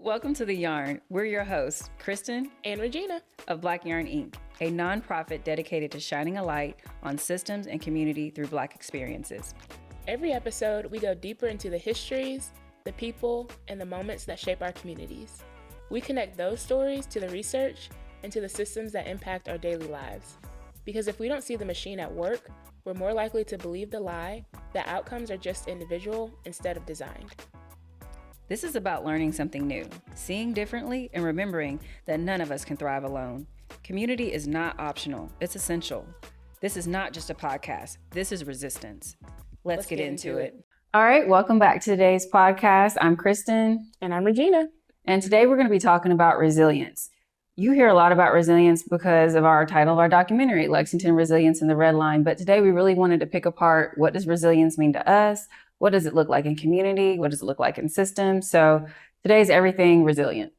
Welcome to The Yarn. We're your hosts, Kristen and Regina of Black Yarn Inc., a nonprofit dedicated to shining a light on systems and community through Black experiences. Every episode, we go deeper into the histories, the people, and the moments that shape our communities. We connect those stories to the research and to the systems that impact our daily lives. Because if we don't see the machine at work, we're more likely to believe the lie that outcomes are just individual instead of designed. This is about learning something new, seeing differently, and remembering that none of us can thrive alone. Community is not optional, it's essential. This is not just a podcast, this is resistance. Let's get into it. All right, welcome back to today's podcast. I'm Kristen. And I'm Regina. And today we're going to be talking about resilience. You hear a lot about resilience because of our title of our documentary, Lexington Resilience and the Red Line. But today we really wanted to pick apart, what does resilience mean to us? What does it look like in community? What does it look like in systems? So today's everything resilient.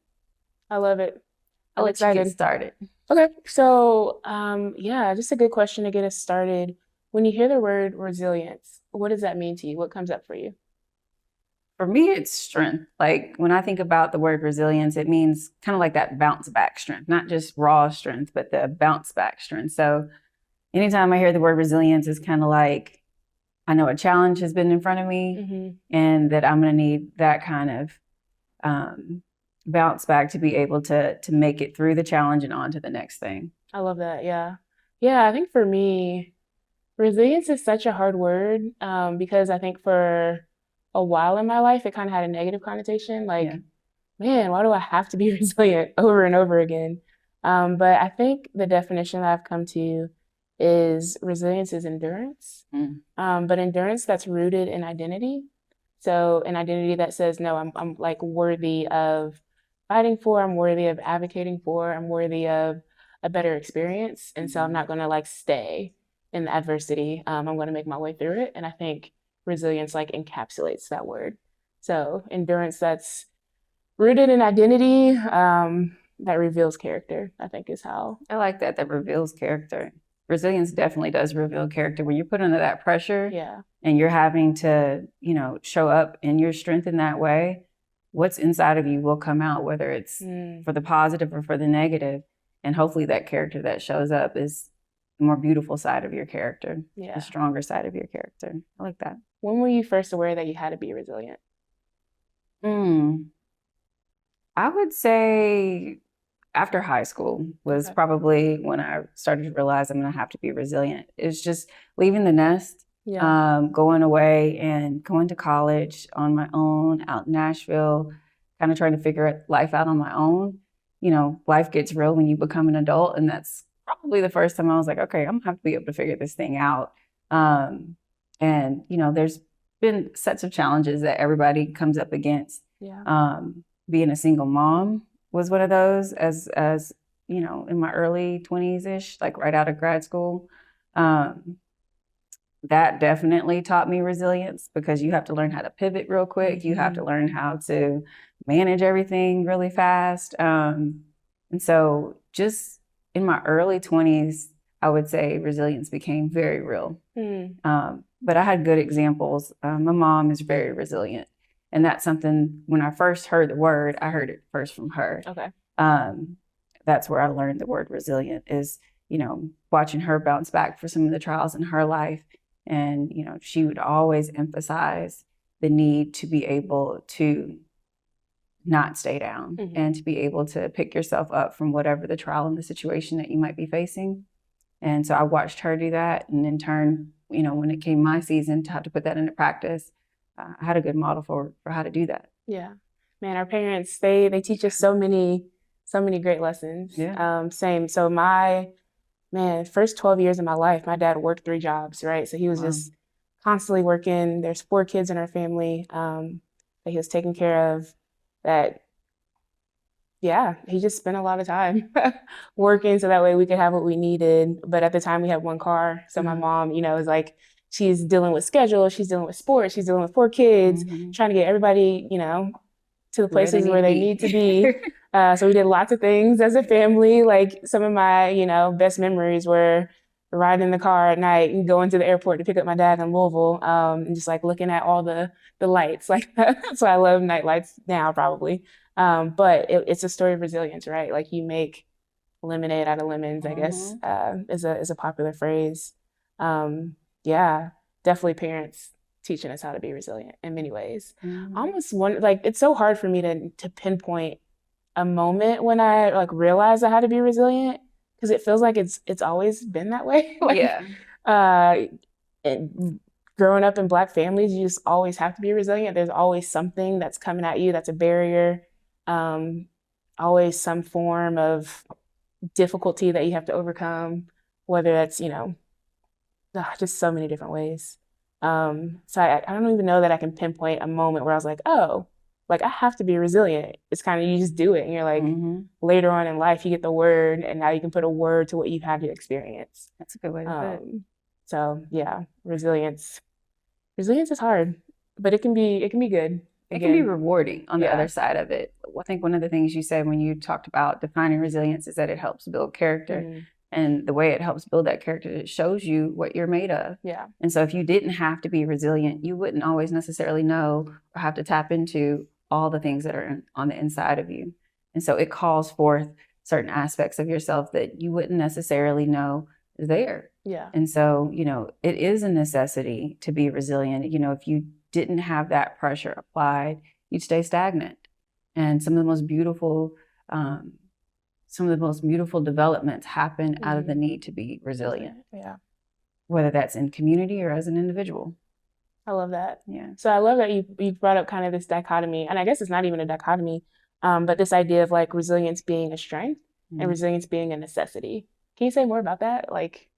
I love it. I'll let you get started. Okay, so just a good question to get us started. When you hear the word resilience, what does that mean to you? What comes up for you? For me, it's strength. Like when I think about the word resilience, it means kind of like that bounce back strength, not just raw strength, but the bounce back strength. So anytime I hear the word resilience, it's kind of like, I know a challenge has been in front of me and that I'm going to need that kind of bounce back to be able to make it through the challenge and on to the next thing. I love that. Yeah. Yeah. I think for me, resilience is such a hard word because I think for a while in my life, it kind of had a negative connotation. Man, why do I have to be resilient over and over again? But I think the definition that I've come to is resilience is endurance, but endurance that's rooted in identity. So an identity that says, no, I'm like worthy of fighting for, I'm worthy of advocating for, I'm worthy of a better experience. And so I'm not going to like stay in the adversity. I'm going to make my way through it. And I think resilience like encapsulates that word. So endurance that's rooted in identity, that reveals character, I think is how. I like that reveals character. Resilience definitely does reveal character. When you're put under that pressure and you're having to, show up in your strength in that way, what's inside of you will come out, whether it's for the positive or for the negative. And hopefully that character that shows up is the more beautiful side of your character, the stronger side of your character. I like that. When were you first aware that you had to be resilient? I would say after high school was probably when I started to realize I'm going to have to be resilient. It's just leaving the nest, going away and going to college on my own out in Nashville, kind of trying to figure life out on my own. Life gets real when you become an adult. And that's probably the first time I was like, okay, I'm going to have to be able to figure this thing out. And there's been sets of challenges that everybody comes up against. Being a single mom was one of those as in my early 20s-ish, like right out of grad school. That definitely taught me resilience because you have to learn how to pivot real quick. You have to learn how to manage everything really fast. And so just in my early 20s, I would say resilience became very real. But I had good examples. My mom is very resilient. And that's something, when I first heard the word, I heard it first from her. Okay. That's where I learned the word resilient is, watching her bounce back for some of the trials in her life. And, she would always emphasize the need to be able to not stay down and to be able to pick yourself up from whatever the trial and the situation that you might be facing. And so I watched her do that. And in turn, when it came my season to have to put that into practice, I had a good model for how to do that. Yeah. Man, our parents, they teach us so many great lessons. Same. So first 12 years of my life, my dad worked 3 jobs, right? So he was just constantly working. There's 4 kids in our family that he was taking care of. He just spent a lot of time working so that way we could have what we needed. But at the time we had 1 car. So my mom, is like, she's dealing with schedule, she's dealing with sports, she's dealing with 4 kids, trying to get everybody, to the places where they need to be. So we did lots of things as a family. Like some of my, best memories were riding in the car at night and going to the airport to pick up my dad in Louisville, and just like looking at all the lights. Like that's why I love night lights now, probably. But it's a story of resilience, right? Like you make lemonade out of lemons, I guess, is a popular phrase. Yeah, definitely parents teaching us how to be resilient in many ways. Almost one, like it's so hard for me to pinpoint a moment when I like realized I had to be resilient because it feels like it's always been that way. Like uh growing up in Black families, you just always have to be resilient. There's always something that's coming at you that's a barrier. Always some form of difficulty that you have to overcome, whether that's, just so many different ways. So I don't even know that I can pinpoint a moment where I was like, oh, like I have to be resilient. It's kind of, you just do it. And you're like, later on in life, you get the word and now you can put a word to what you've had to experience. That's a good way to put it. So yeah, resilience is hard, but it can be good. It can be rewarding on the other side of it. I think one of the things you said when you talked about defining resilience is that it helps build character. And the way it helps build that character, it shows you what you're made of. Yeah. And so if you didn't have to be resilient, you wouldn't always necessarily know or have to tap into all the things that are on the inside of you. And so it calls forth certain aspects of yourself that you wouldn't necessarily know is there. Yeah. And so, it is a necessity to be resilient. If you didn't have that pressure applied, you'd stay stagnant. And some of the most beautiful developments happen out of the need to be resilient. Yeah. Whether that's in community or as an individual. I love that. Yeah. So I love that you brought up kind of this dichotomy, and I guess it's not even a dichotomy, but this idea of like resilience being a strength and resilience being a necessity. Can you say more about that? Like,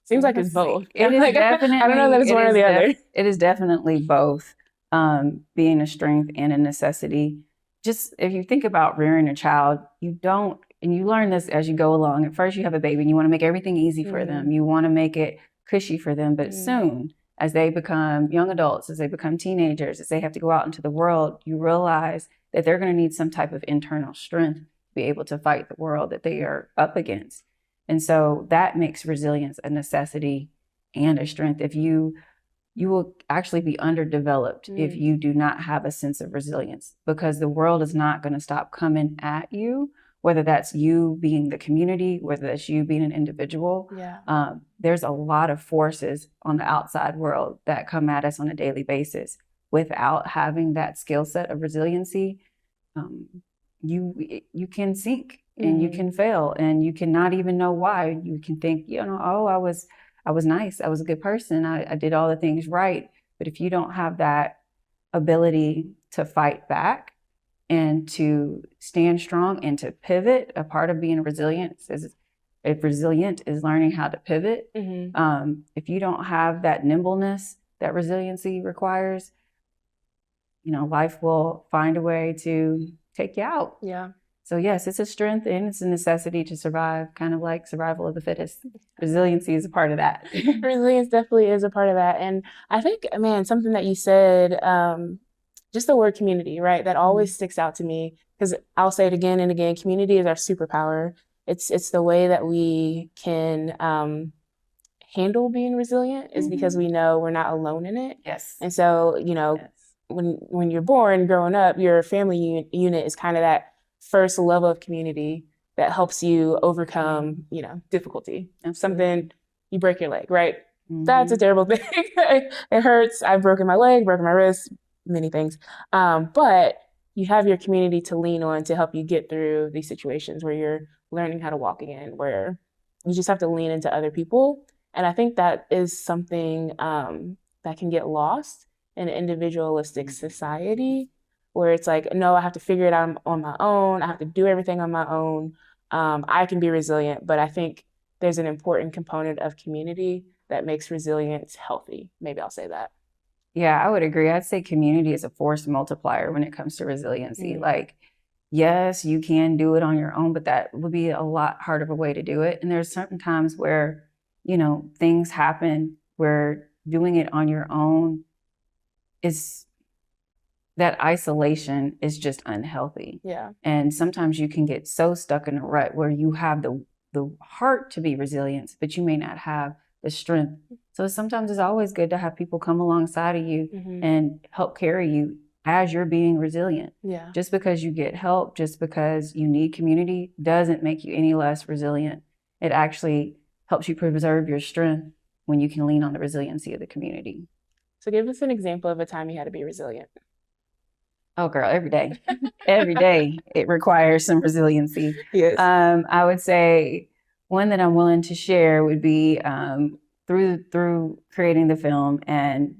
seems like it's both. It is like, definitely. I don't know that it's one or the other. It is definitely both, being a strength and a necessity. Just if you think about rearing a child, you don't, and you learn this as you go along. At first, you have a baby and you want to make everything easy for them. You want to make it cushy for them. But soon, as they become young adults, as they become teenagers, as they have to go out into the world, you realize that they're going to need some type of internal strength to be able to fight the world that they are up against. And so that makes resilience a necessity and a strength. If you will actually be underdeveloped if you do not have a sense of resilience, because the world is not going to stop coming at you, whether that's you being the community, whether that's you being an individual. There's a lot of forces on the outside world that come at us on a daily basis. Without having that skill set of resiliency, you can sink and you can fail, and you cannot even know why. You can think, oh, I was nice. I was a good person. I did all the things right. But if you don't have that ability to fight back and to stand strong and to pivot, a part of being resilient is learning how to pivot. If you don't have that nimbleness that resiliency requires, life will find a way to take you out. Yeah. So yes, it's a strength and it's a necessity to survive, kind of like survival of the fittest. Resiliency is a part of that. Resilience definitely is a part of that. And I think, man, something that you said, just the word community, right? That always sticks out to me, because I'll say it again and again, community is our superpower. It's the way that we can handle being resilient is because we know we're not alone in it. Yes. And so, when you're born, growing up, your family unit is kind of that first level of community that helps you overcome, difficulty. Something, you break your leg, right? That's a terrible thing. It hurts. I've broken my leg, broken my wrist, many things. But you have your community to lean on to help you get through these situations where you're learning how to walk again, where you just have to lean into other people. And I think that is something that can get lost in an individualistic society, where it's like, no, I have to figure it out on my own. I have to do everything on my own. I can be resilient, but I think there's an important component of community that makes resilience healthy. Maybe I'll say that. Yeah, I would agree. I'd say community is a force multiplier when it comes to resiliency. Like, yes, you can do it on your own, but that would be a lot harder of a way to do it. And there's certain times where, things happen where doing it on your own that isolation is just unhealthy. Yeah. And sometimes you can get so stuck in a rut where you have the heart to be resilient, but you may not have the strength. So sometimes it's always good to have people come alongside of you and help carry you as you're being resilient. Yeah. Just because you get help, just because you need community, doesn't make you any less resilient. It actually helps you preserve your strength when you can lean on the resiliency of the community. So give us an example of a time you had to be resilient. Oh, girl, every day. Every day it requires some resiliency. Yes. I would say one that I'm willing to share would be through creating the film and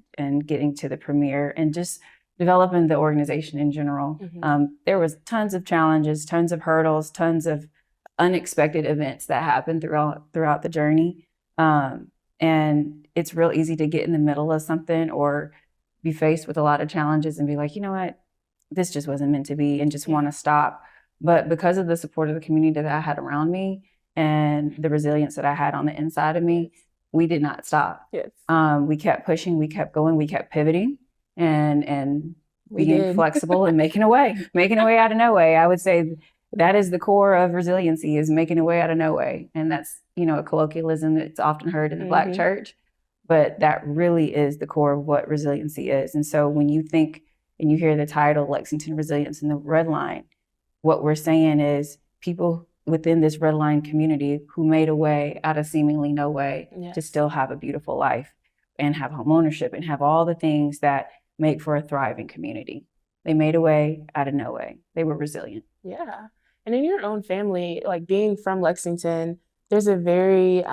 getting to the premiere and just developing the organization in general. There was tons of challenges, tons of hurdles, tons of unexpected events that happened throughout the journey. And it's real easy to get in the middle of something or be faced with a lot of challenges and be like, you know what, this just wasn't meant to be, and just want to stop. But because of the support of the community that I had around me and the resilience that I had on the inside of me, we did not stop. Yes. We kept pushing, we kept going, we kept pivoting and being flexible and making a way out of no way. I would say that is the core of resiliency, is making a way out of no way. And that's, a colloquialism that's often heard in the Black church, but that really is the core of what resiliency is. And so when you think and you hear the title, Lexington Resilience in the Red Line, what we're saying is people within this red line community who made a way out of seemingly no way to still have a beautiful life and have home ownership and have all the things that make for a thriving community. They made a way out of no way. They were resilient. Yeah. And in your own family, like being from Lexington, there's a very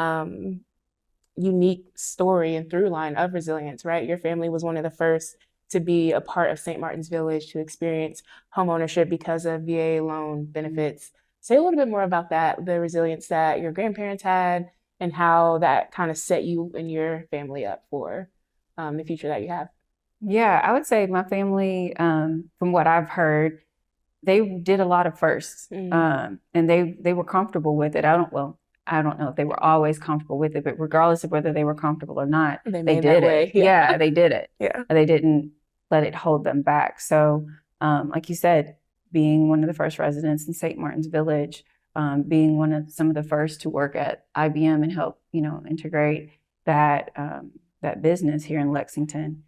unique story and through line of resilience, right? Your family was one of the first to be a part of St. Martin's Village, to experience home ownership because of VA loan benefits. Say a little bit more about that, the resilience that your grandparents had and how that kind of set you and your family up for the future that you have. Yeah, I would say my family, from what I've heard, they did a lot of firsts, and they were comfortable with it. I don't know if they were always comfortable with it, but regardless of whether they were comfortable or not, they did it. Yeah, they did it. Yeah. They didn't let it hold them back. So, like you said, being one of the first residents in St. Martin's Village, being some of the first to work at IBM and help, integrate that business here in Lexington,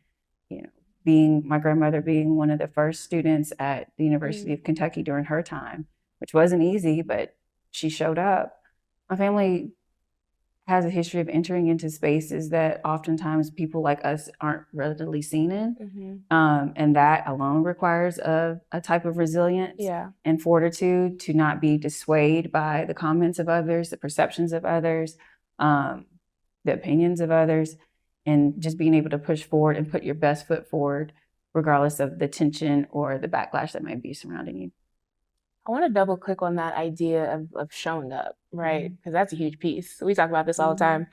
my grandmother being one of the first students at the University of Kentucky during her time, which wasn't easy, but she showed up. My family has a history of entering into spaces that oftentimes people like us aren't readily seen in. And that alone requires a type of resilience and fortitude to not be dissuaded by the comments of others, the perceptions of others, the opinions of others, and just being able to push forward and put your best foot forward, regardless of the tension or the backlash that might be surrounding you. I want to double click on that idea of showing up, right? Because that's a huge piece. We talk about this all the time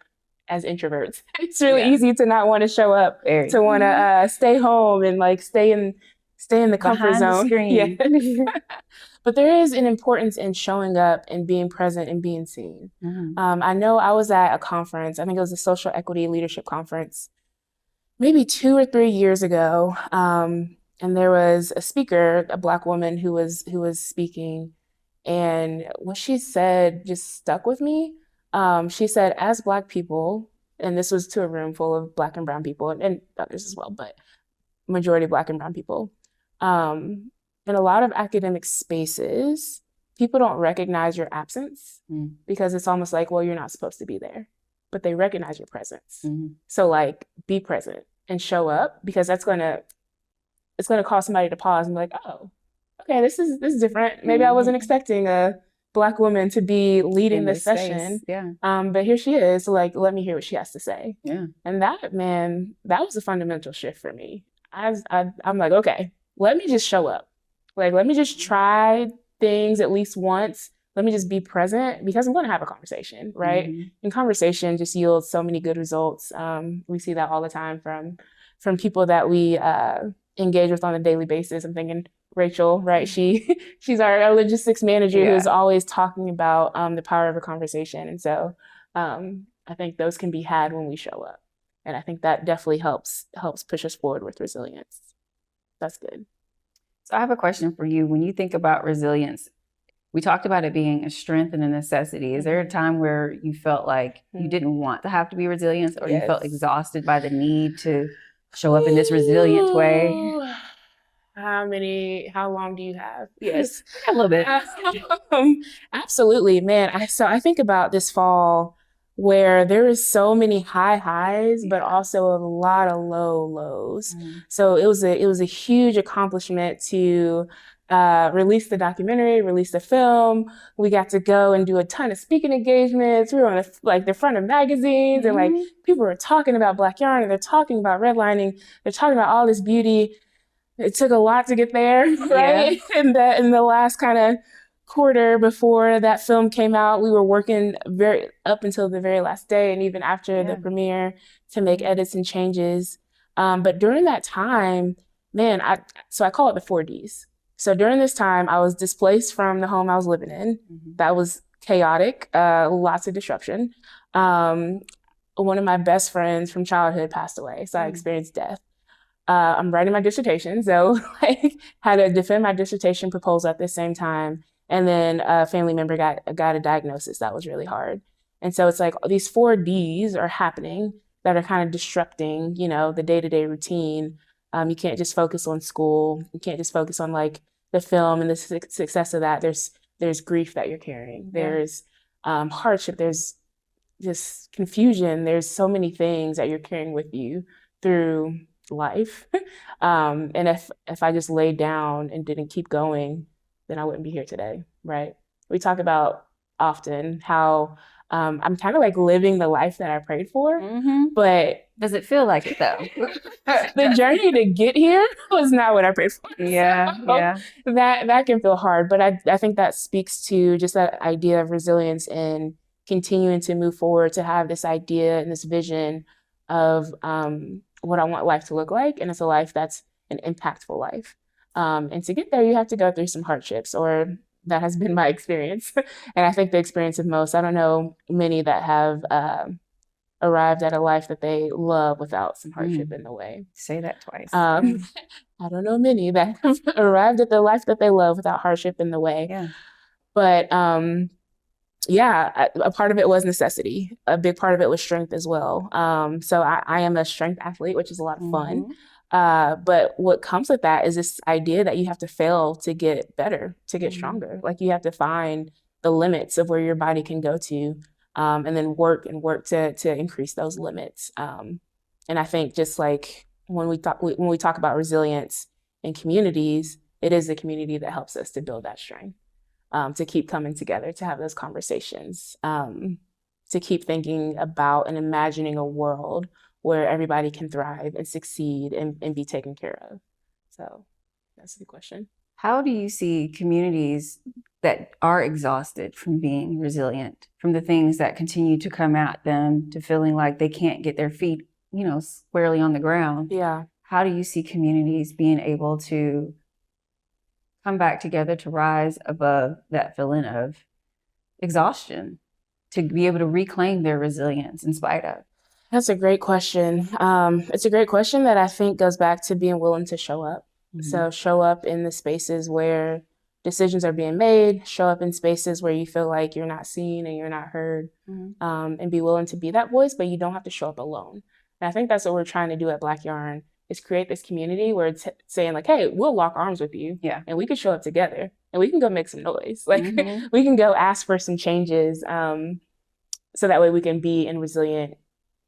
as introverts. It's really easy to not want to show up, to want to stay home and like stay in the comfort zone. But there is an importance in showing up and being present and being seen. I know I was at a conference, I think it was a social equity leadership conference, maybe 2 or 3 years ago. And there was a speaker, a Black woman who was speaking, and what she said just stuck with me. She said, as Black people, and this was to a room full of Black and brown people and others as well, but majority Black and brown people. In a lot of academic spaces, people don't recognize your absence because it's almost like, well, you're not supposed to be there, but they recognize your presence. So like, be present and show up, because it's going to cause somebody to pause and be like, oh, okay, this is different. Maybe I wasn't expecting a Black woman to be leading this session. But here she is. So like, let me hear what she has to say. And that was a fundamental shift for me. I'm like, okay, let me just show up. Like, let me just try things at least once. Let me just be present, because I'm going to have a conversation, right? And conversation just yields so many good results. We see that all the time from people that we engage with on a daily basis. I'm thinking Rachel, right? She's our logistics manager who's always talking about the power of a conversation. And so I think those can be had when we show up. And I think that definitely helps push us forward with resilience. That's good. So I have a question for you. When you think about resilience, we talked about it being a strength and a necessity. Is there a time where you felt like you didn't want to have to be resilient, or you felt exhausted by the need to show up in this resilient way? How long do you have? Yes, a little bit. Absolutely, man. I think about this fall where there is so many high highs, but also a lot of low lows. So it was a huge accomplishment to release the documentary, release the film. We got to go and do a ton of speaking engagements. We were on the front of magazines, and like people were talking about Black yarn, and they're talking about redlining. They're talking about all this beauty. It took a lot to get there, right? Yeah. In the last kind of quarter before that film came out, we were working very up until the very last day, and even after the premiere, to make edits and changes. But during that time, man, I call it the 4Ds. So during this time, I was displaced from the home I was living in. That was chaotic, lots of disruption. One of my best friends from childhood passed away, so I experienced death. I'm writing my dissertation, so like had to defend my dissertation proposal at the same time. And then a family member got a diagnosis that was really hard. And so it's like these 4Ds are happening that are kind of disrupting, the day-to-day routine. You can't just focus on school. You can't just focus on like the film and the success of that. There's grief that you're carrying. There's hardship. There's just confusion. There's so many things that you're carrying with you through life. And if I just laid down and didn't keep going, then I wouldn't be here today, right? We talk about often how I'm kind of like living the life that I prayed for, but does it feel like it though? The journey to get here was not what I prayed for. Yeah, so that can feel hard, but I think that speaks to just that idea of resilience and continuing to move forward, to have this idea and this vision of what I want life to look like, and it's a life that's an impactful life. And to get there, you have to go through some hardships, or that has been my experience. And I think the experience of most, I don't know many that have arrived at a life that they love without some hardship in the way. Say that twice. I don't know many that have arrived at the life that they love without hardship in the way. Yeah. But a part of it was necessity. A big part of it was strength as well. So I am a strength athlete, which is a lot of fun. But what comes with that is this idea that you have to fail to get better, to get stronger. Like you have to find the limits of where your body can go to, and then work to increase those limits. And I think just like when we talk about resilience in communities, it is the community that helps us to build that strength. To keep coming together, to have those conversations, to keep thinking about and imagining a world where everybody can thrive and succeed and be taken care of. So that's the question. How do you see communities that are exhausted from being resilient, from the things that continue to come at them, to feeling like they can't get their feet, squarely on the ground? Yeah. How do you see communities being able to come back together, to rise above that feeling of exhaustion, to be able to reclaim their resilience in spite of? That's a great question. It's a great question that I think goes back to being willing to show up. So show up in the spaces where decisions are being made, show up in spaces where you feel like you're not seen and you're not heard, and be willing to be that voice, but you don't have to show up alone. And I think that's what we're trying to do at Black Yarn, is create this community where it's saying like, hey, we'll lock arms with you, and we can show up together, and we can go make some noise. Like we can go ask for some changes, so that way we can be in resilient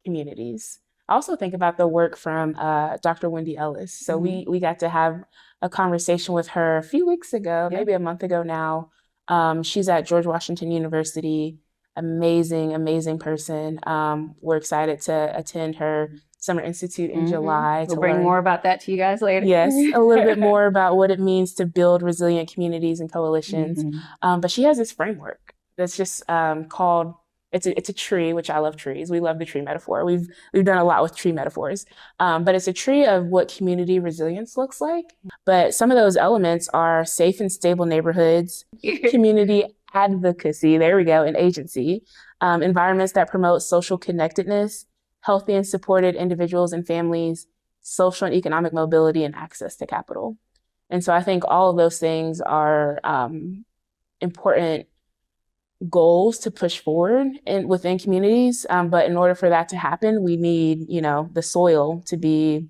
communities. I also think about the work from Dr. Wendy Ellis. So we got to have a conversation with her a few weeks ago, maybe a month ago now. She's at George Washington University. Amazing person. We're excited to attend her Summer Institute in July. We'll bring more about that to you guys later. Yes, a little bit more about what it means to build resilient communities and coalitions. But she has this framework that's just called, it's a tree, which I love trees. We love the tree metaphor. We've done a lot with tree metaphors. But it's a tree of what community resilience looks like. But some of those elements are safe and stable neighborhoods, community advocacy, there we go, and agency, environments that promote social connectedness, healthy and supported individuals and families, social and economic mobility, and access to capital. And so I think all of those things are important goals to push forward within communities. But in order for that to happen, we need, the soil to be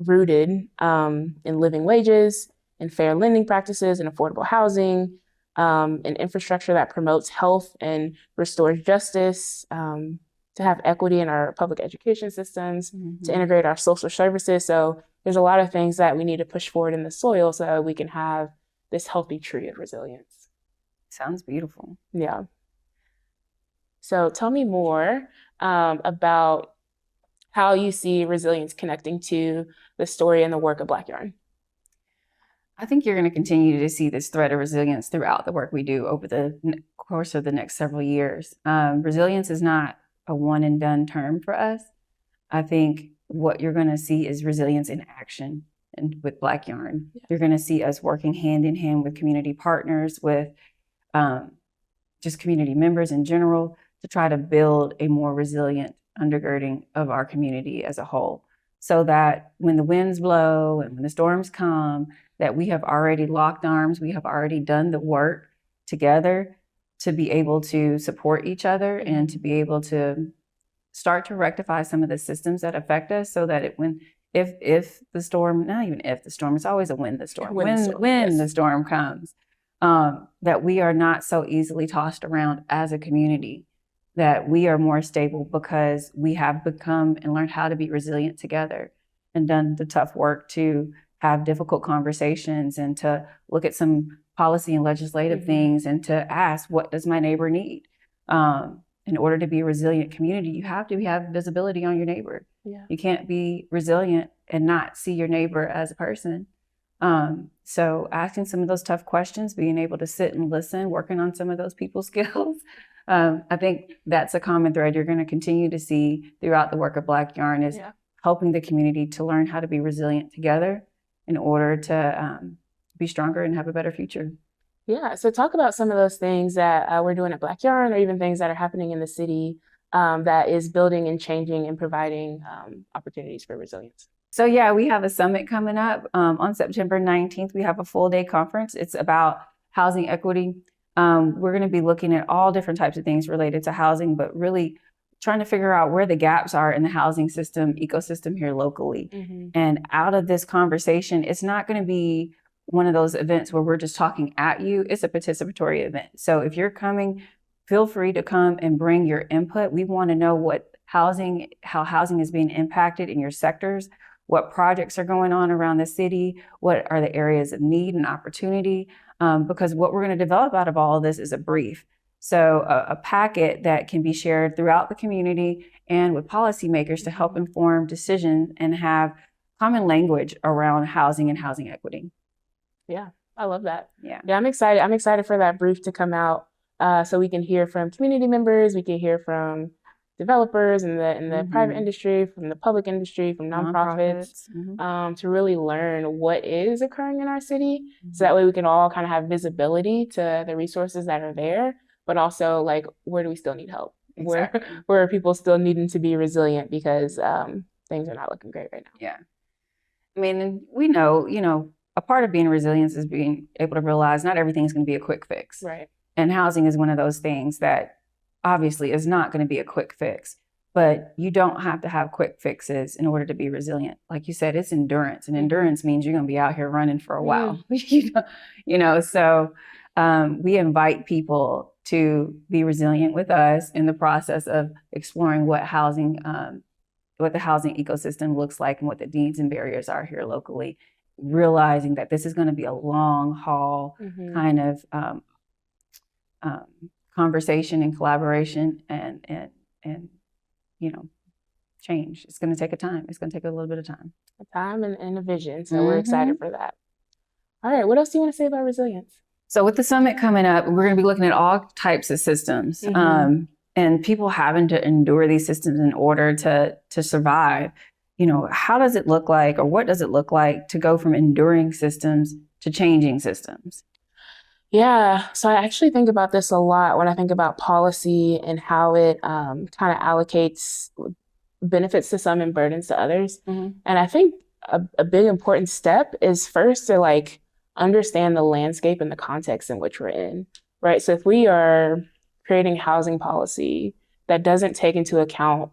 rooted in living wages, in fair lending practices, and affordable housing, and infrastructure that promotes health and restores justice, to have equity in our public education systems, to integrate our social services. So there's a lot of things that we need to push forward in the soil so that we can have this healthy tree of resilience. Sounds beautiful. Yeah. So tell me more about how you see resilience connecting to the story and the work of Black Yarn. I think you're going to continue to see this thread of resilience throughout the work we do over the course of the next several years. Resilience is not a one and done term for us. I think what you're going to see is resilience in action. And with Black Yarn, you're going to see us working hand in hand with community partners, with just community members in general, to try to build a more resilient undergirding of our community as a whole, so that when the winds blow and when the storms come, that we have already locked arms, we have already done the work together to be able to support each other and to be able to start to rectify some of the systems that affect us, so that if the storm, not even if the storm, it's always a when the storm, when the storm comes, that we are not so easily tossed around as a community, that we are more stable because we have become and learned how to be resilient together and done the tough work to have difficult conversations and to look at some policy and legislative things and to ask, what does my neighbor need? In order to be a resilient community, you have to have visibility on your neighbor. Yeah. You can't be resilient and not see your neighbor as a person. So asking some of those tough questions, being able to sit and listen, working on some of those people skills. I think that's a common thread you're going to continue to see throughout the work of Black Yarn, is helping the community to learn how to be resilient together in order to be stronger and have a better future. Yeah, so talk about some of those things that we're doing at Black Yarn, or even things that are happening in the city that is building and changing and providing opportunities for resilience. So yeah, we have a summit coming up on September 19th. We have a full day conference. It's about housing equity. We're going to be looking at all different types of things related to housing, but really trying to figure out where the gaps are in the housing system, ecosystem here locally. And out of this conversation, it's not going to be one of those events where we're just talking at you. It's a participatory event. So if you're coming, feel free to come and bring your input. We want to know how housing is being impacted in your sectors, what projects are going on around the city, what are the areas of need and opportunity, because what we're going to develop out of all of this is a brief. So a packet that can be shared throughout the community and with policymakers to help inform decisions and have common language around housing and housing equity. Yeah, I love that. Yeah, I'm excited. I'm excited for that brief to come out, so we can hear from community members, we can hear from developers in the private industry, from the public industry, from nonprofits, to really learn what is occurring in our city. So that way we can all kind of have visibility to the resources that are there, but also like, where do we still need help? Exactly. Where are people still needing to be resilient because things are not looking great right now? Yeah. I mean, we know, a part of being resilient is being able to realize not everything is going to be a quick fix. Right. And housing is one of those things that obviously is not going to be a quick fix, but you don't have to have quick fixes in order to be resilient. Like you said, it's endurance, and endurance means you're going to be out here running for a while. So we invite people to be resilient with us in the process of exploring what the housing ecosystem looks like and what the needs and barriers are here locally, realizing that this is going to be a long haul kind of conversation and collaboration and change. It's going to take time. It's going to take a little bit of time. A time and a vision. So we're excited for that. All right. What else do you want to say about resilience? So with the summit coming up, we're going to be looking at all types of systems and people having to endure these systems in order to survive. How does it look like, or what does it look like to go from enduring systems to changing systems? Yeah, so I actually think about this a lot when I think about policy and how it kind of allocates benefits to some and burdens to others. And I think a big important step is first to understand the landscape and the context in which we're in, right? So if we are creating housing policy that doesn't take into account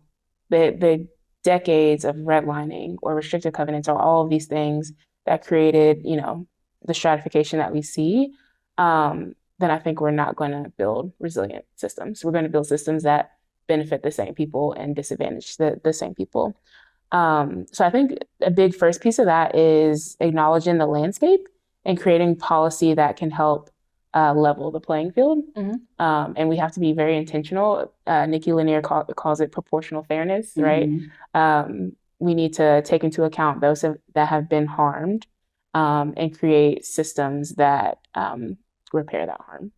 the decades of redlining or restrictive covenants or all of these things that created, the stratification that we see, then I think we're not going to build resilient systems. We're going to build systems that benefit the same people and disadvantage the same people. So I think a big first piece of that is acknowledging the landscape and creating policy that can help level the playing field. And we have to be very intentional. Nikki Lanier calls it proportional fairness, right? We need to take into account those that have been harmed and create systems that repair that harm.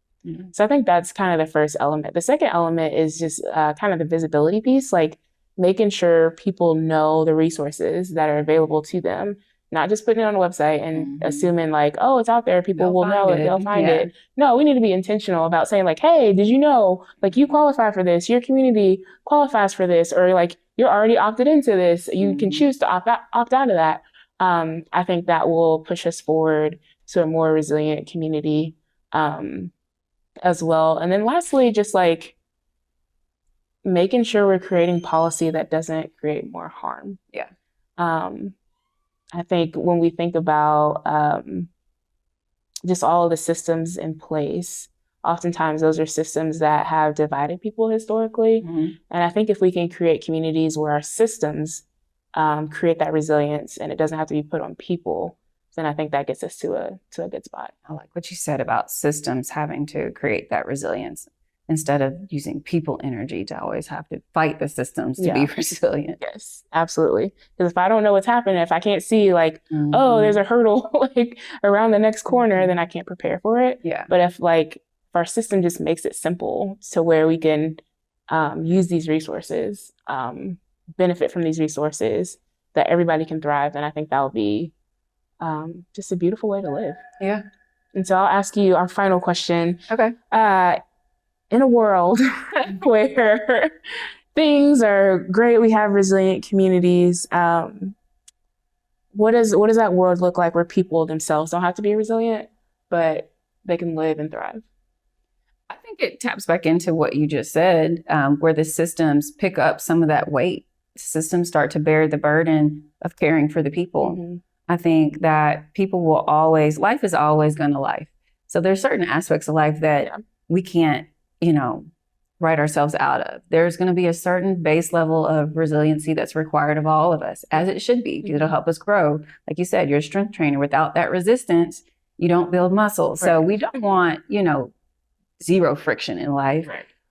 So I think that's kind of the first element. The second element is just kind of the visibility piece, like making sure people know the resources that are available to them, not just putting it on a website and assuming like, oh, it's out there, people will know it, they'll find it. No, we need to be intentional about saying like, hey, did you know, like you qualify for this, your community qualifies for this, or like you're already opted into this, you can choose to opt out of that. I think that will push us forward to a more resilient community as well. And then lastly, just like making sure we're creating policy that doesn't create more harm. I think when we think about just all of the systems in place, oftentimes those are systems that have divided people historically. And I think if we can create communities where our systems create that resilience and it doesn't have to be put on people, then I think that gets us to a good spot. I like what you said about systems having to create that resilience instead of using people energy to always have to fight the systems to be resilient. Yes, absolutely. Because if I don't know what's happening, if I can't see like, oh, there's a hurdle like around the next corner, then I can't prepare for it. But if our system just makes it simple to where we can use these resources, benefit from these resources, that everybody can thrive, then I think that will be just a beautiful way to live. And so I'll ask you our final question. In a world where things are great, we have resilient communities, what does that world look like where people themselves don't have to be resilient, but they can live and thrive? I think it taps back into what you just said, where the systems pick up some of that weight. Systems start to bear the burden of caring for the people. I think that people will always, life is always going to life. So there's certain aspects of life that we can't, write ourselves out of. There's going to be a certain base level of resiliency that's required of all of us, as it should be. It'll help us grow. Like you said, you're a strength trainer. Without that resistance, you don't build muscle. So we don't want, zero friction in life,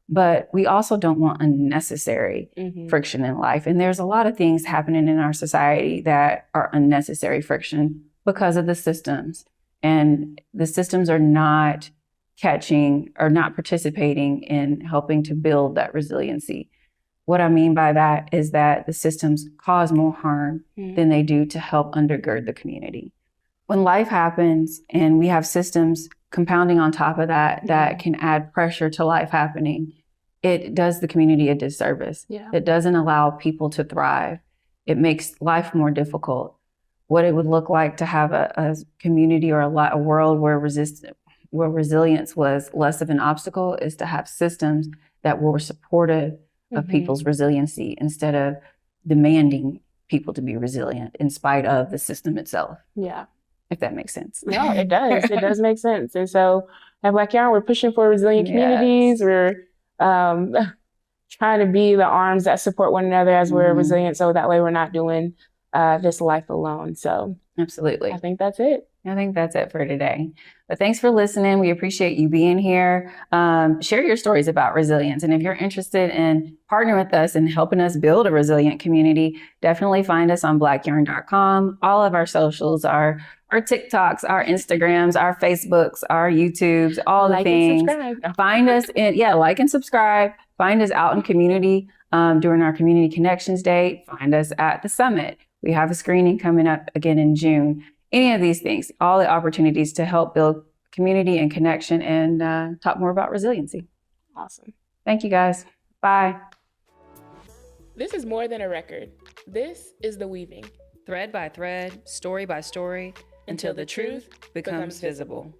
but we also don't want unnecessary friction in life. And there's a lot of things happening in our society that are unnecessary friction because of the systems. And the systems are not catching or not participating in helping to build that resiliency. What I mean by that is that the systems cause more harm than they do to help undergird the community. When life happens and we have systems compounding on top of that, that can add pressure to life happening, it does the community a disservice. It doesn't allow people to thrive. It makes life more difficult. What it would look like to have a community or a world where resilience was less of an obstacle is to have systems that were supportive of people's resiliency instead of demanding people to be resilient in spite of the system itself. If that makes sense. No, it does. It does make sense. And so at Black Yarn, we're pushing for resilient communities. We're trying to be the arms that support one another as we're resilient. So that way we're not doing this life alone. So absolutely. I think that's it. I think that's it for today. But thanks for listening. We appreciate you being here. Share your stories about resilience. And if you're interested in partnering with us and helping us build a resilient community, definitely find us on blackyarn.com. All of our socials are our TikToks, our Instagrams, our Facebooks, our YouTubes, all the things. Find us like and subscribe. Find us out in community during our Community Connections Day. Find us at the summit. We have a screening coming up again in June. Any of these things, all the opportunities to help build community and connection and talk more about resiliency. Awesome. Thank you, guys. Bye. This is more than a record. This is the weaving. Thread by thread, story by story, until the truth becomes visible.